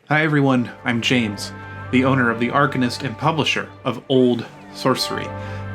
Hi everyone, I'm James, the owner of the Arcanist and publisher of Old Sorcery,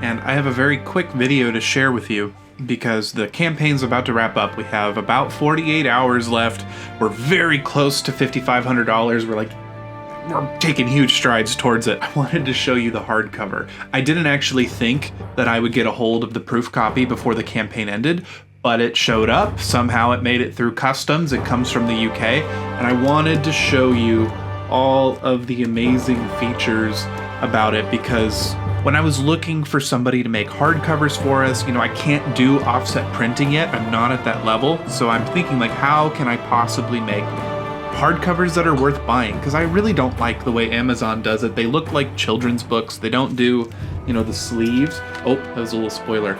and I have a very quick video to share with you because the campaign's about to wrap up. We have about 48 hours left. We're very close to $5,500. We're taking huge strides towards it. I wanted to show you the hardcover. I didn't actually think that I would get a hold of the proof copy before the campaign ended, but it showed up. Somehow it made it through customs. It comes from the UK, and I wanted to show you all of the amazing features about it because when I was looking for somebody to make hardcovers for us, I can't do offset printing yet. I'm not at that level. So I'm thinking, how can I possibly make hardcovers that are worth buying? Because I really don't like the way Amazon does it. They look like children's books. They don't do, the sleeves. Oh, that was a little spoiler.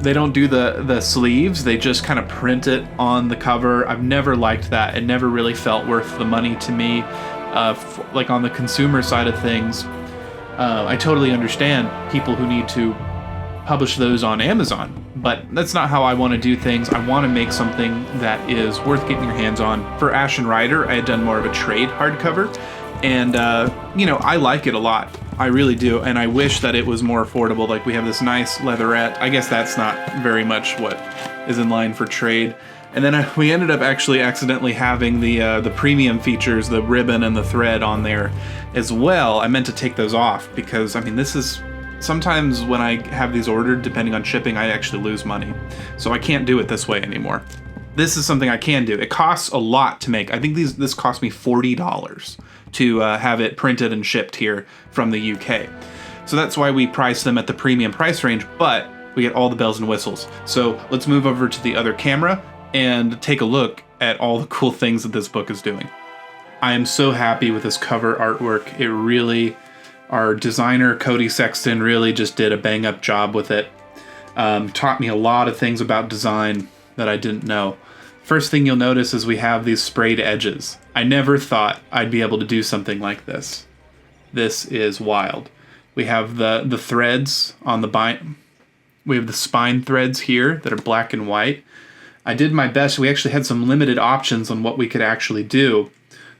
They don't do the sleeves. They just kind of print it on the cover. I've never liked that. It never really felt worth the money to me. On the consumer side of things, I totally understand people who need to publish those on Amazon, but that's not how I want to do things. I want to make something that is worth getting your hands on. For Ashen Rider, I had done more of a trade hardcover, and I like it a lot. I really do, and I wish that it was more affordable. Like, we have this nice leatherette. I guess that's not very much what is in line for trade. And then we ended up actually accidentally having the premium features, the ribbon and the thread on there as well. I meant to take those off because, this is... Sometimes when I have these ordered, depending on shipping, I actually lose money. So I can't do it this way anymore. This is something I can do. It costs a lot to make. I think this cost me $40 to have it printed and shipped here from the UK. So that's why we price them at the premium price range, but we get all the bells and whistles. So let's move over to the other camera and take a look at all the cool things that this book is doing. I am so happy with this cover artwork. It really... Our designer, Cody Sexton, really just did a bang-up job with it. Taught me a lot of things about design that I didn't know. First thing you'll notice is we have these sprayed edges. I never thought I'd be able to do something like this. This is wild. We have the threads on the bind. We have the spine threads here that are black and white. I did my best. We actually had some limited options on what we could actually do.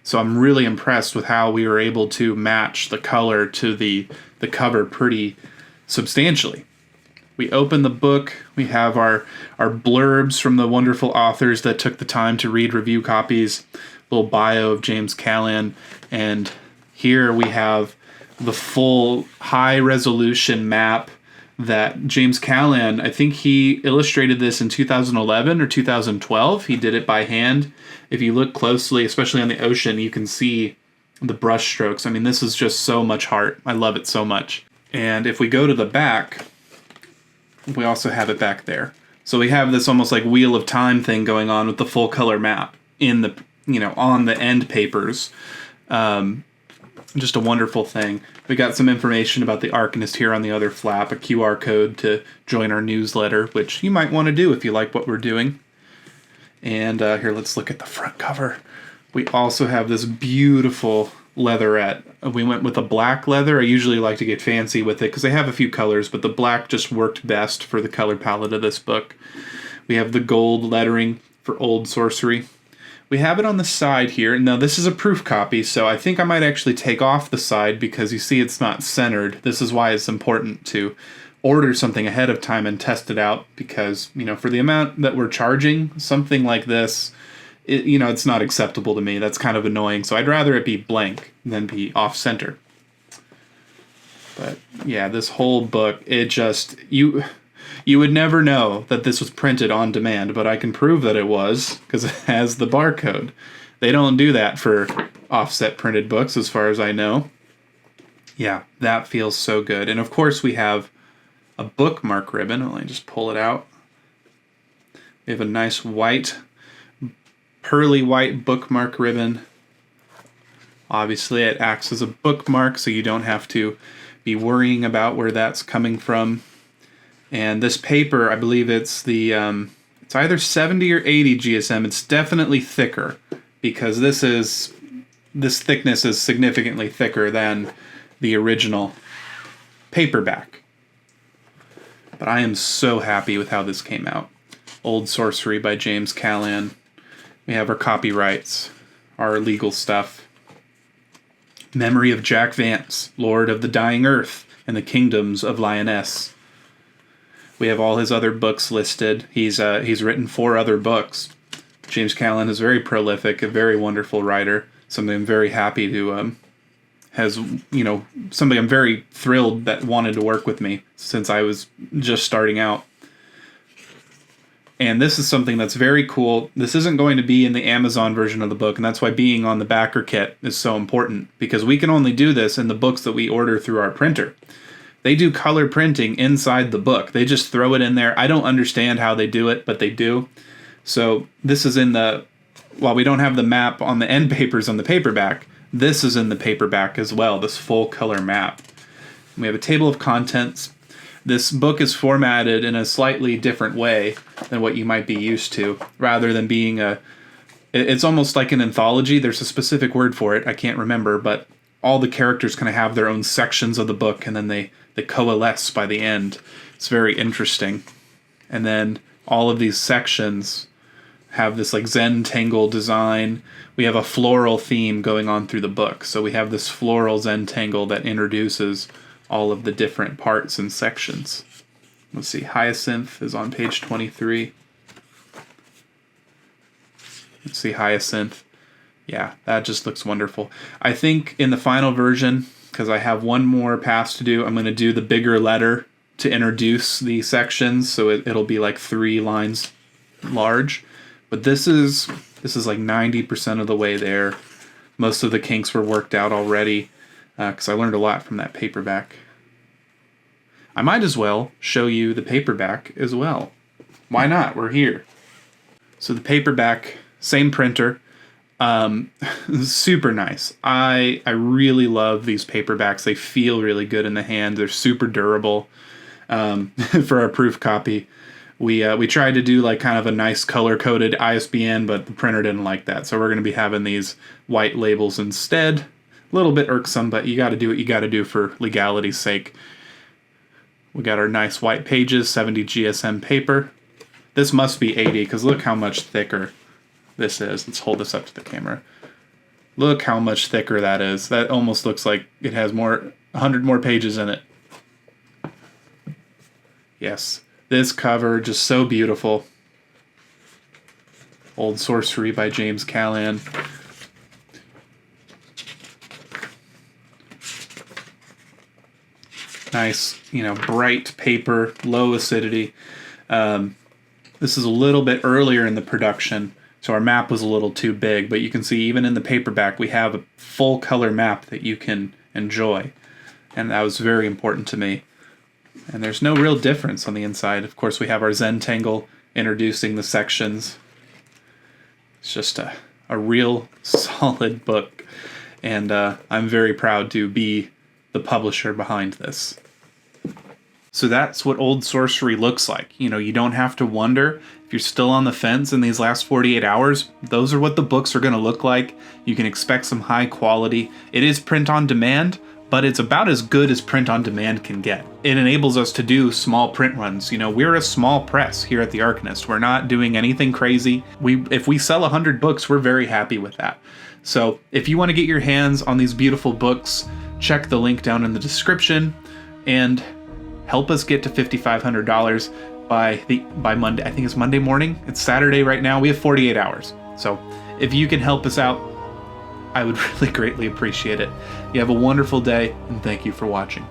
So I'm really impressed with how we were able to match the color to the cover pretty substantially. We open the book. We have our blurbs from the wonderful authors that took the time to read review copies, little bio of James Callan, and here we have the full high-resolution map that James Callan, I think he illustrated this in 2011 or 2012. He did it by hand. If you look closely, especially on the ocean, you can see the brush strokes. This is just so much heart. I love it so much. And if we go to the back, we also have it back there. So we have this almost like Wheel of Time thing going on with the full color map in the, on the end papers. Just a wonderful thing. We got some information about the Arcanist here on the other flap, a QR code to join our newsletter, which you might want to do if you like what we're doing. And here, let's look at the front cover. We also have this beautiful leatherette. We went with a black leather. I usually like to get fancy with it because they have a few colors, but the black just worked best for the color palette of this book. We have the gold lettering for Old Sorcery. We have it on the side here. Now, this is a proof copy, so I think I might actually take off the side because you see it's not centered. This is why it's important to order something ahead of time and test it out because, for the amount that we're charging, something like this, it's not acceptable to me. That's kind of annoying, so I'd rather it be blank than be off-center. But, yeah, this whole book, it just... You would never know that this was printed on demand, but I can prove that it was because it has the barcode. They don't do that for offset printed books as far as I know. Yeah, that feels so good. And of course we have a bookmark ribbon. Let me just pull it out. We have a nice white, pearly white bookmark ribbon. Obviously it acts as a bookmark so you don't have to be worrying about where that's coming from. And this paper, I believe it's it's either 70 or 80 GSM. It's definitely thicker because this thickness is significantly thicker than the original paperback. But I am so happy with how this came out. Old Sorcery by James Callan. We have our copyrights, our legal stuff. Memory of Jack Vance, Lord of the Dying Earth and the Kingdoms of Lioness. We have all his other books listed. He's written 4 other books. James Callan is very prolific, a very wonderful writer. Something I'm very happy to somebody I'm very thrilled that wanted to work with me since I was just starting out. And this is something that's very cool. This isn't going to be in the Amazon version of the book, and that's why being on the backer kit is so important, because we can only do this in the books that we order through our printer. They do color printing inside the book. They just throw it in there. I don't understand how they do it, but they do. So this is in the, while we don't have the map on the end papers on the paperback, this is in the paperback as well, this full color map. We have a table of contents. This book is formatted in a slightly different way than what you might be used to. Rather than being it's almost like an anthology. There's a specific word for it, I can't remember, but all the characters kind of have their own sections of the book, and then they coalesce by the end. It's very interesting. And then all of these sections have this like Zentangle design. We have a floral theme going on through the book. So we have this floral Zentangle that introduces all of the different parts and sections. Let's see, Hyacinth is on page 23. Let's see, Hyacinth. Yeah, that just looks wonderful. I think in the final version, because I have one more pass to do, I'm going to do the bigger letter to introduce the sections, so it'll be like 3 lines large. But this is like 90% of the way there. Most of the kinks were worked out already, because I learned a lot from that paperback. I might as well show you the paperback as well. Why not? We're here. So the paperback, same printer. Super nice. I really love these paperbacks. They feel really good in the hand. They're super durable. For our proof copy, we tried to do like kind of a nice color-coded ISBN, but the printer didn't like that. So we're going to be having these white labels instead. A little bit irksome, but you got to do what you got to do for legality's sake. We got our nice white pages, 70 GSM paper. This must be 80, because look how much thicker this is. Let's hold this up to the camera. Look how much thicker that is. That almost looks like it has 100 more pages in it. Yes, this cover, just so beautiful. Old Sorcery by James Callan. Nice, bright paper, low acidity. This is a little bit earlier in the production, so our map was a little too big, but you can see even in the paperback we have a full color map that you can enjoy, and that was very important to me. And there's no real difference on the inside. Of course, we have our Zentangle introducing the sections. It's just a real solid book, and I'm very proud to be the publisher behind this. So that's what Old Sorcery looks like. You don't have to wonder if you're still on the fence in these last 48 hours. Those are what the books are going to look like. You can expect some high quality. It is print on demand, but it's about as good as print on demand can get. It enables us to do small print runs. We're a small press here at the Arcanist. We're not doing anything crazy. If we sell 100 books, we're very happy with that. So if you want to get your hands on these beautiful books, check the link down in the description and help us get to $5,500 by Monday. I think it's Monday morning. It's Saturday right now. We have 48 hours. So if you can help us out, I would really greatly appreciate it. You have a wonderful day, and thank you for watching.